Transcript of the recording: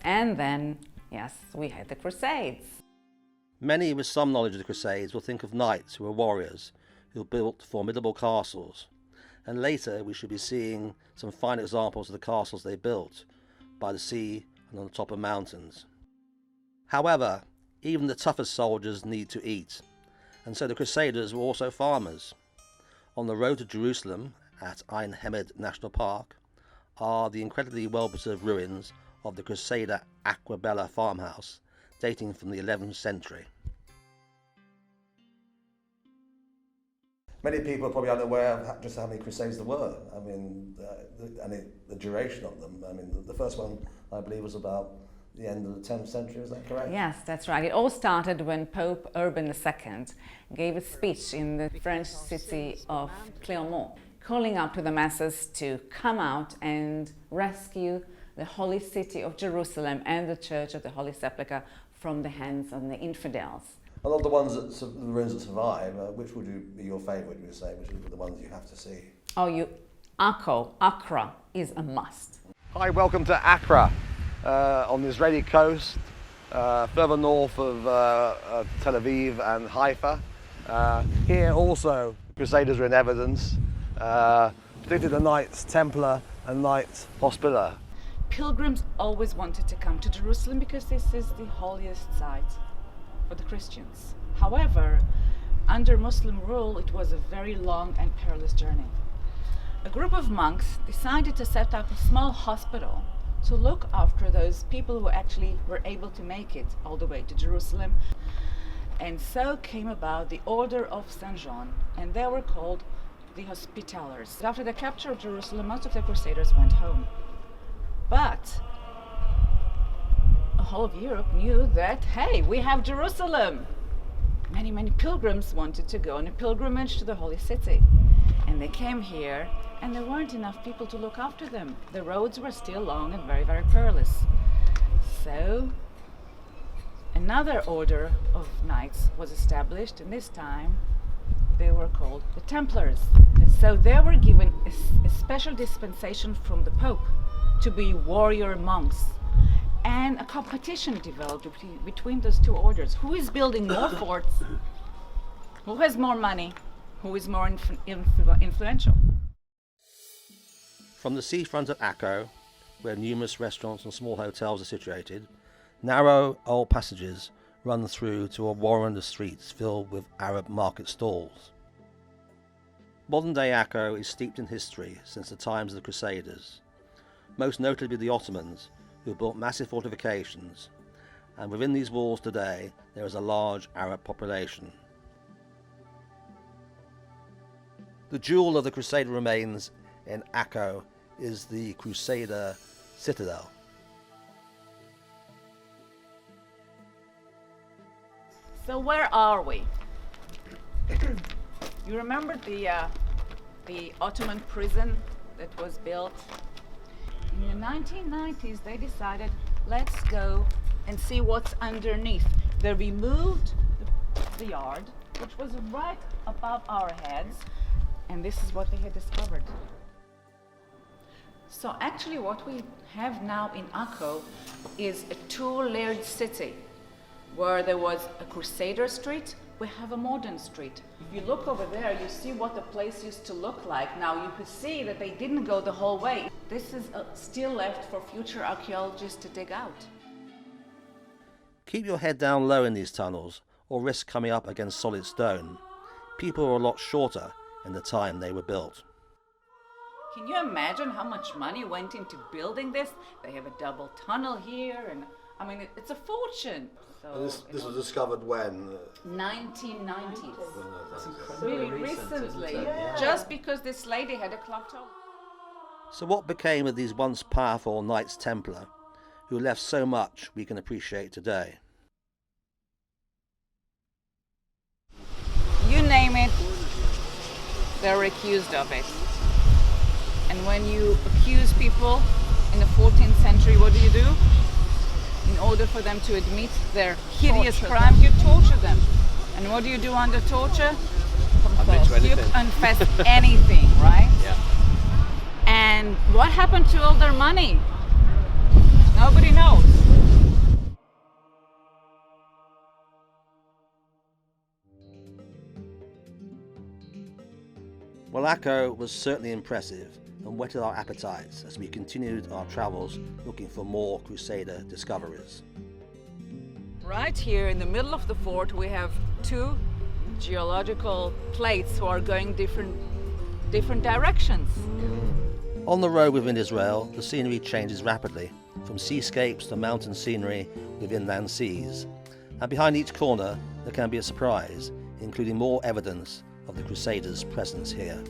and then, yes, we had the Crusades. Many with some knowledge of the Crusades will think of knights who were warriors who built formidable castles, and later we should be seeing some fine examples of the castles they built by the sea and on the top of mountains. However, even the toughest soldiers need to eat, and so the Crusaders were also farmers. On the road to Jerusalem at Ein Hemed National Park are the incredibly well-preserved ruins of the Crusader Acre farmhouse, dating from the 11th century. Many people are probably unaware of just how many Crusades there were. I mean, the duration of them. I mean, the first one, I believe, was about the end of the 10th century, is that correct? Yes, that's right. It all started when Pope Urban II gave a speech in the French city of Clermont, calling out to the masses to come out and rescue the holy city of Jerusalem and the Church of the Holy Sepulchre from the hands of the infidels. A lot of the ones that the ruins that survive, which would be your favourite? Would you say, which are the ones you have to see? Oh, Acre is a must. Hi, welcome to Acre, on the Israeli coast, further north of Tel Aviv and Haifa. Here also, Crusaders are in evidence, particularly the Knights Templar and Knights Hospitaller. Pilgrims always wanted to come to Jerusalem because this is the holiest site for the Christians. However, under Muslim rule, it was a very long and perilous journey. A group of monks decided to set up a small hospital to look after those people who actually were able to make it all the way to Jerusalem. And so came about the Order of St. John, and they were called the Hospitallers. After the capture of Jerusalem, most of the Crusaders went home. But the whole of Europe knew that, hey, we have Jerusalem. Many, many pilgrims wanted to go on a pilgrimage to the holy city. And they came here, and there weren't enough people to look after them. The roads were still long and very, very perilous. So another order of knights was established, and this time they were called the Templars. And so they were given a special dispensation from the Pope to be warrior monks. And a competition developed between those two orders. Who is building more forts? Who has more money? Who is more influential? From the seafront of Acre, where numerous restaurants and small hotels are situated, narrow old passages run through to a warren of streets filled with Arab market stalls. Modern-day Acre is steeped in history since the times of the Crusaders, most notably the Ottomans, who built massive fortifications, and within these walls today there is a large Arab population. The jewel of the Crusader remains in Acre is the Crusader citadel. So where are we? You remember the Ottoman prison that was built? In the 1990s, they decided, let's go and see what's underneath. They removed the yard, which was right above our heads, and this is what they had discovered. So actually what we have now in Acre is a two-layered city, where there was a Crusader street, we have a modern street. If you look over there, you see what the place used to look like. Now you could see that they didn't go the whole way. This is still left for future archaeologists to dig out. Keep your head down low in these tunnels, or risk coming up against solid stone. People were a lot shorter in the time they were built. Can you imagine how much money went into building this? They have a double tunnel here, and I mean, it's a fortune. So, this was discovered when? 1990s. That's Really recently, just because this lady had a clock tower. So what became of these once powerful Knights Templar, who left so much we can appreciate today? You name it, they're accused of it. And when you accuse people in the 14th century, what do? In order for them to admit their hideous crime, you torture them. And what do you do under torture? You confess anything, right? Yeah. And what happened to all their money? Nobody knows. Well, Acre was certainly impressive and whetted our appetites as we continued our travels looking for more Crusader discoveries. Right here in the middle of the fort we have two geological plates who are going different directions. On the road within Israel, the scenery changes rapidly, from seascapes to mountain scenery with inland seas. And behind each corner there can be a surprise, including more evidence of the Crusaders' presence here.